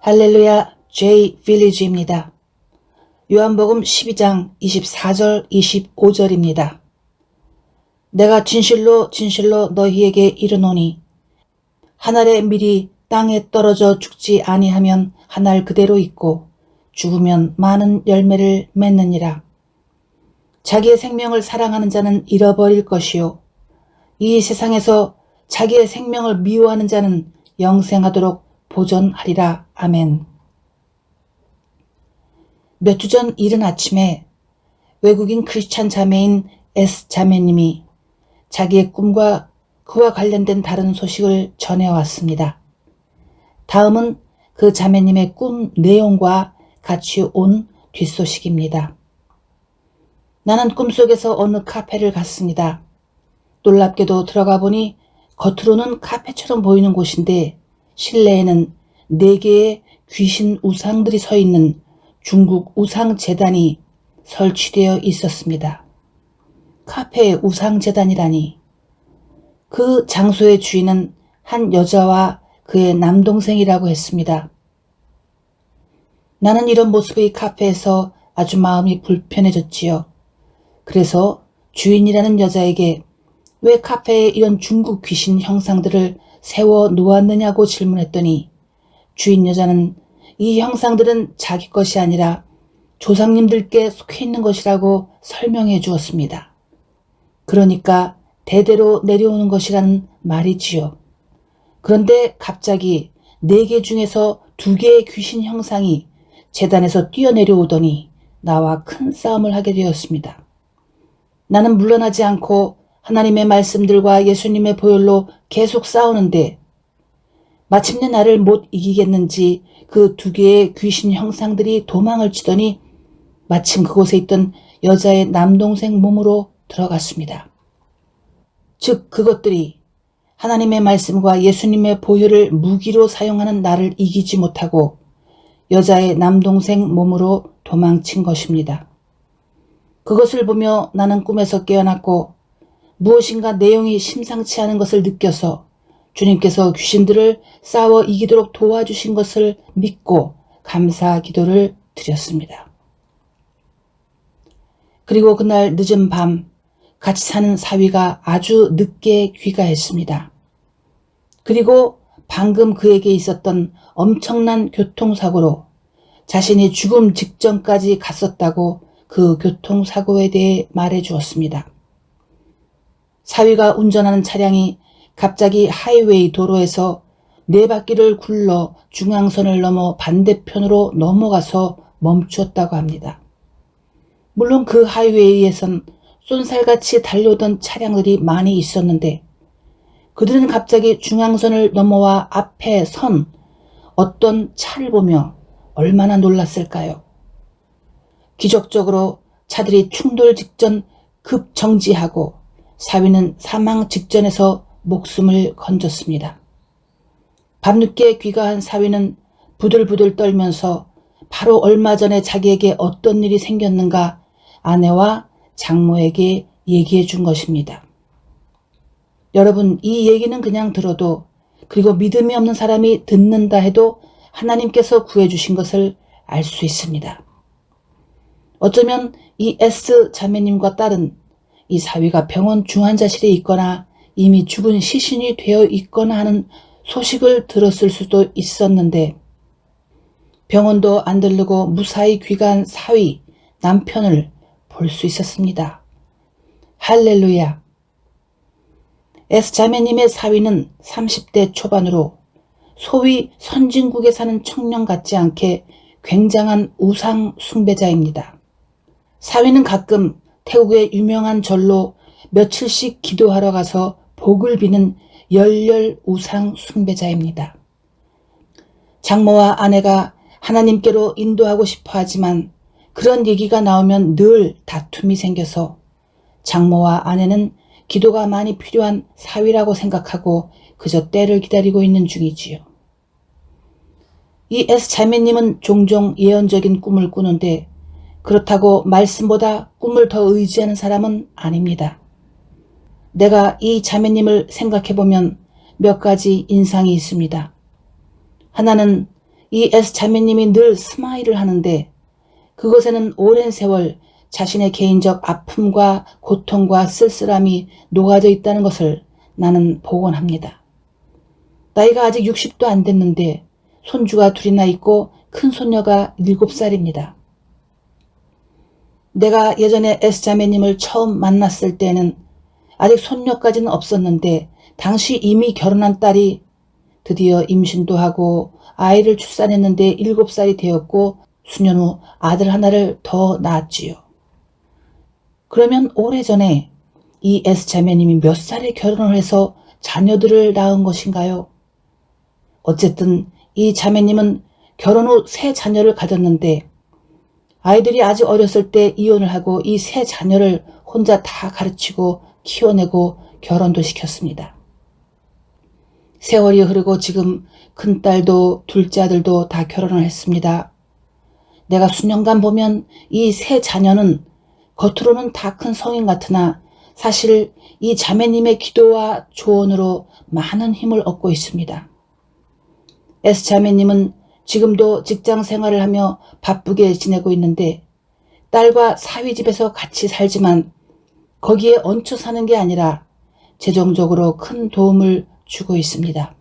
할렐루야, J 빌리지입니다. 요한복음 12장 24절 25절입니다. 내가 진실로 진실로 너희에게 이르노니 한 알의 밀이 땅에 떨어져 죽지 아니하면 한 알 그대로 있고 죽으면 많은 열매를 맺느니라. 자기의 생명을 사랑하는 자는 잃어버릴 것이요 이 세상에서 자기의 생명을 미워하는 자는 영생하도록 보존하리라. 아멘. 몇 주 전 이른 아침에 외국인 크리스찬 자매인 S 자매님이 자기의 꿈과 그와 관련된 다른 소식을 전해왔습니다. 다음은 그 자매님의 꿈 내용과 같이 온 뒷소식입니다. 나는 꿈속에서 어느 카페를 갔습니다. 놀랍게도 들어가 보니 겉으로는 카페처럼 보이는 곳인데 실내에는 4개의 귀신 우상들이 서 있는 중국 우상재단이 설치되어 있었습니다. 카페의 우상재단이라니. 그 장소의 주인은 한 여자와 그의 남동생이라고 했습니다. 나는 이런 모습의 카페에서 아주 마음이 불편해졌지요. 그래서 주인이라는 여자에게 왜 카페에 이런 중국 귀신 형상들을 세워 놓았느냐고 질문했더니 주인 여자는 이 형상들은 자기 것이 아니라 조상님들께 속해 있는 것이라고 설명해 주었습니다. 그러니까 대대로 내려오는 것이라는 말이지요. 그런데 갑자기 4개 중에서 2개의 귀신 형상이 제단에서 뛰어내려오더니 나와 큰 싸움을 하게 되었습니다. 나는 물러나지 않고 하나님의 말씀들과 예수님의 보혈로 계속 싸우는데 마침내 나를 못 이기겠는지 그 2개의 귀신 형상들이 도망을 치더니 마침 그곳에 있던 여자의 남동생 몸으로 들어갔습니다. 즉 그것들이 하나님의 말씀과 예수님의 보혈을 무기로 사용하는 나를 이기지 못하고 여자의 남동생 몸으로 도망친 것입니다. 그것을 보며 나는 꿈에서 깨어났고 무엇인가 내용이 심상치 않은 것을 느껴서 주님께서 귀신들을 싸워 이기도록 도와주신 것을 믿고 감사 기도를 드렸습니다. 그리고 그날 늦은 밤 같이 사는 사위가 아주 늦게 귀가했습니다. 그리고 방금 그에게 있었던 엄청난 교통사고로 자신이 죽음 직전까지 갔었다고 그 교통사고에 대해 말해 주었습니다. 사위가 운전하는 차량이 갑자기 하이웨이 도로에서 4바퀴를 굴러 중앙선을 넘어 반대편으로 넘어가서 멈추었다고 합니다. 물론 그 하이웨이에선 쏜살같이 달려오던 차량들이 많이 있었는데 그들은 갑자기 중앙선을 넘어와 앞에 선 어떤 차를 보며 얼마나 놀랐을까요? 기적적으로 차들이 충돌 직전 급정지하고 사위는 사망 직전에서 목숨을 건졌습니다. 밤늦게 귀가한 사위는 부들부들 떨면서 바로 얼마 전에 자기에게 어떤 일이 생겼는가 아내와 장모에게 얘기해 준 것입니다. 여러분, 이 얘기는 그냥 들어도 그리고 믿음이 없는 사람이 듣는다 해도 하나님께서 구해주신 것을 알 수 있습니다. 어쩌면 이 S 자매님과 딸은 이 사위가 병원 중환자실에 있거나 이미 죽은 시신이 되어 있거나 하는 소식을 들었을 수도 있었는데 병원도 안 들르고 무사히 귀가한 사위, 남편을 볼 수 있었습니다. 할렐루야. S 자매님의 사위는 30대 초반으로 소위 선진국에 사는 청년 같지 않게 굉장한 우상 숭배자입니다. 사위는 가끔 태국의 유명한 절로 며칠씩 기도하러 가서 복을 비는 열렬 우상 숭배자입니다. 장모와 아내가 하나님께로 인도하고 싶어 하지만 그런 얘기가 나오면 늘 다툼이 생겨서 장모와 아내는 기도가 많이 필요한 사위라고 생각하고 그저 때를 기다리고 있는 중이지요. 이 S 자매님은 종종 예언적인 꿈을 꾸는데 그렇다고 말씀보다 꿈을 더 의지하는 사람은 아닙니다. 내가 이 자매님을 생각해보면 몇 가지 인상이 있습니다. 하나는 이 S 자매님이 늘 스마일을 하는데 그것에는 오랜 세월 자신의 개인적 아픔과 고통과 쓸쓸함이 녹아져 있다는 것을 나는 복원합니다. 나이가 아직 60도 안 됐는데 손주가 둘이나 있고 큰 손녀가 7살입니다. 내가 예전에 S자매님을 처음 만났을 때는 아직 손녀까지는 없었는데 당시 이미 결혼한 딸이 드디어 임신도 하고 아이를 출산했는데 7살이 되었고 수년 후 아들 하나를 더 낳았지요. 그러면 오래전에 이 S자매님이 몇 살에 결혼을 해서 자녀들을 낳은 것인가요? 어쨌든 이 자매님은 결혼 후 세 자녀를 가졌는데 아이들이 아주 어렸을 때 이혼을 하고 이 세 자녀를 혼자 다 가르치고 키워내고 결혼도 시켰습니다. 세월이 흐르고 지금 큰딸도 둘째 아들도 다 결혼을 했습니다. 내가 수년간 보면 이 세 자녀는 겉으로는 다 큰 성인 같으나 사실 이 자매님의 기도와 조언으로 많은 힘을 얻고 있습니다. S자매님은 지금도 직장 생활을 하며 바쁘게 지내고 있는데 딸과 사위 집에서 같이 살지만 거기에 얹혀 사는 게 아니라 재정적으로 큰 도움을 주고 있습니다.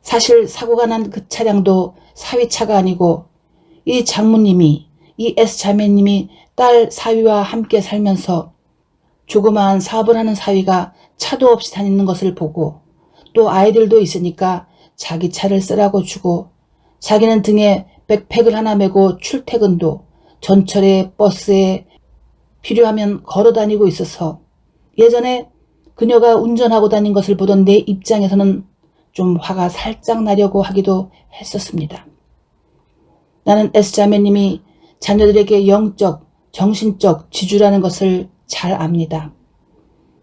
사실 사고가 난 그 차량도 사위차가 아니고 이 장모님이 이 S자매님이 딸 사위와 함께 살면서 조그마한 사업을 하는 사위가 차도 없이 다니는 것을 보고 또 아이들도 있으니까 자기 차를 쓰라고 주고 자기는 등에 백팩을 하나 메고 출퇴근도 전철에 버스에 필요하면 걸어 다니고 있어서 예전에 그녀가 운전하고 다닌 것을 보던 내 입장에서는 좀 화가 살짝 나려고 하기도 했었습니다. 나는 S자매님이 자녀들에게 영적, 정신적 지주라는 것을 잘 압니다.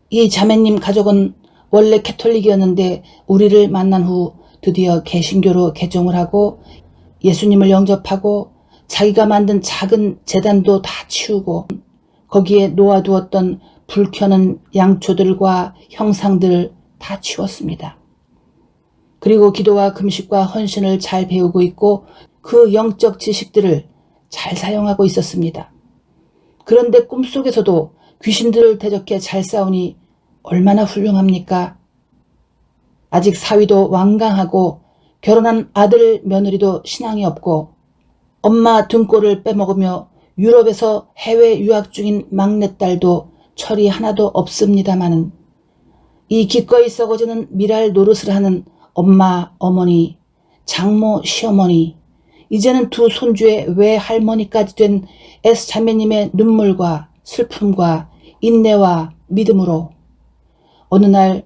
이 자매님 가족은 원래 캐톨릭이었는데 우리를 만난 후 드디어 개신교로 개종을 하고 예수님을 영접하고 자기가 만든 작은 제단도 다 치우고 거기에 놓아두었던 불 켜는 양초들과 형상들을 다 치웠습니다. 그리고 기도와 금식과 헌신을 잘 배우고 있고 그 영적 지식들을 잘 사용하고 있었습니다. 그런데 꿈속에서도 귀신들을 대적해 잘 싸우니 얼마나 훌륭합니까? 아직 사위도 완강하고 결혼한 아들 며느리도 신앙이 없고 엄마 등골을 빼먹으며 유럽에서 해외 유학 중인 막내딸도 철이 하나도 없습니다마는 이 기꺼이 썩어지는 미랄 노릇을 하는 엄마, 어머니, 장모, 시어머니, 이제는 두 손주의 외할머니까지 된 S자매님의 눈물과 슬픔과 인내와 믿음으로 어느 날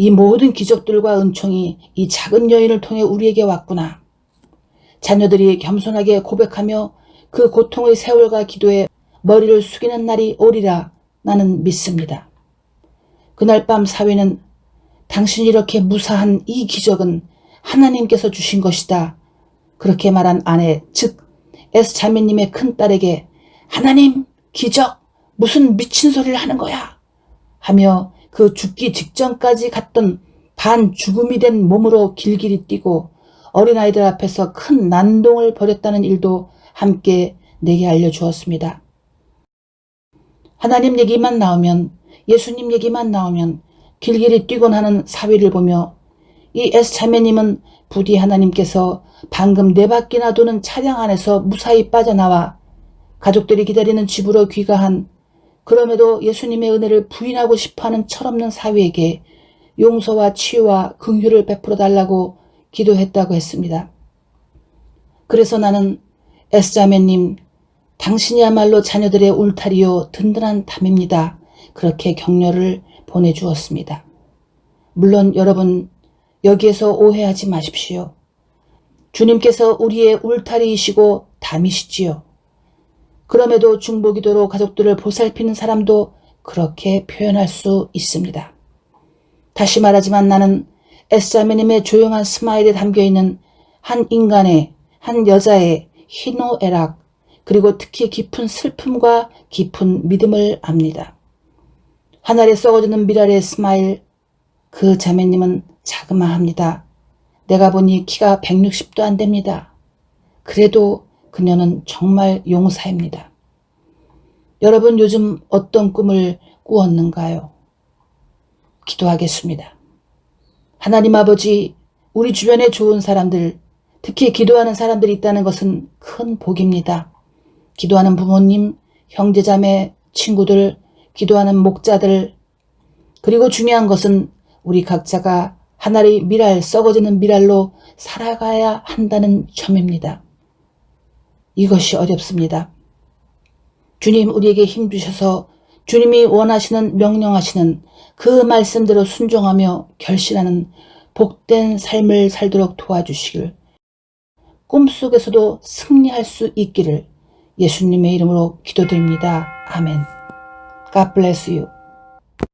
이 모든 기적들과 은총이 이 작은 여인을 통해 우리에게 왔구나. 자녀들이 겸손하게 고백하며 그 고통의 세월과 기도에 머리를 숙이는 날이 오리라 나는 믿습니다. 그날 밤 사위는 당신이 이렇게 무사한 이 기적은 하나님께서 주신 것이다. 그렇게 말한 아내, 즉 S자매님의 큰딸에게 하나님, 기적, 무슨 미친 소리를 하는 거야? 하며 그 죽기 직전까지 갔던 반죽음이 된 몸으로 길길이 뛰고 어린아이들 앞에서 큰 난동을 벌였다는 일도 함께 내게 알려주었습니다. 하나님 얘기만 나오면 예수님 얘기만 나오면 길길이 뛰곤 하는 사위를 보며 이 S자매님은 부디 하나님께서 방금 4바퀴나 도는 차량 안에서 무사히 빠져나와 가족들이 기다리는 집으로 귀가한 그럼에도 예수님의 은혜를 부인하고 싶어하는 철없는 사위에게 용서와 치유와 긍휼을 베풀어 달라고 기도했다고 했습니다. 그래서 나는 S자매님, 당신이야말로 자녀들의 울타리요 든든한 담입니다. 그렇게 격려를 보내주었습니다. 물론 여러분 여기에서 오해하지 마십시오. 주님께서 우리의 울타리이시고 담이시지요. 그럼에도 중보기도로 가족들을 보살피는 사람도 그렇게 표현할 수 있습니다. 다시 말하지만 나는 S자매님의 조용한 스마일에 담겨있는 한 인간의, 한 여자의 희노애락, 그리고 특히 깊은 슬픔과 깊은 믿음을 압니다. 하늘에 썩어지는 미랄의 스마일, 그 자매님은 자그마합니다. 내가 보니 키가 160도 안 됩니다. 그래도 그녀는 정말 용사입니다. 여러분 요즘 어떤 꿈을 꾸었는가요? 기도하겠습니다. 하나님 아버지, 우리 주변에 좋은 사람들, 특히 기도하는 사람들이 있다는 것은 큰 복입니다. 기도하는 부모님, 형제자매, 친구들, 기도하는 목자들, 그리고 중요한 것은 우리 각자가 하나의 미랄, 썩어지는 미랄로 살아가야 한다는 점입니다. 이것이 어렵습니다. 주님 우리에게 힘 주셔서 주님이 원하시는 명령하시는 그 말씀대로 순종하며 결실하는 복된 삶을 살도록 도와주시길, 꿈속에서도 승리할 수 있기를 예수님의 이름으로 기도드립니다. 아멘. God bless you.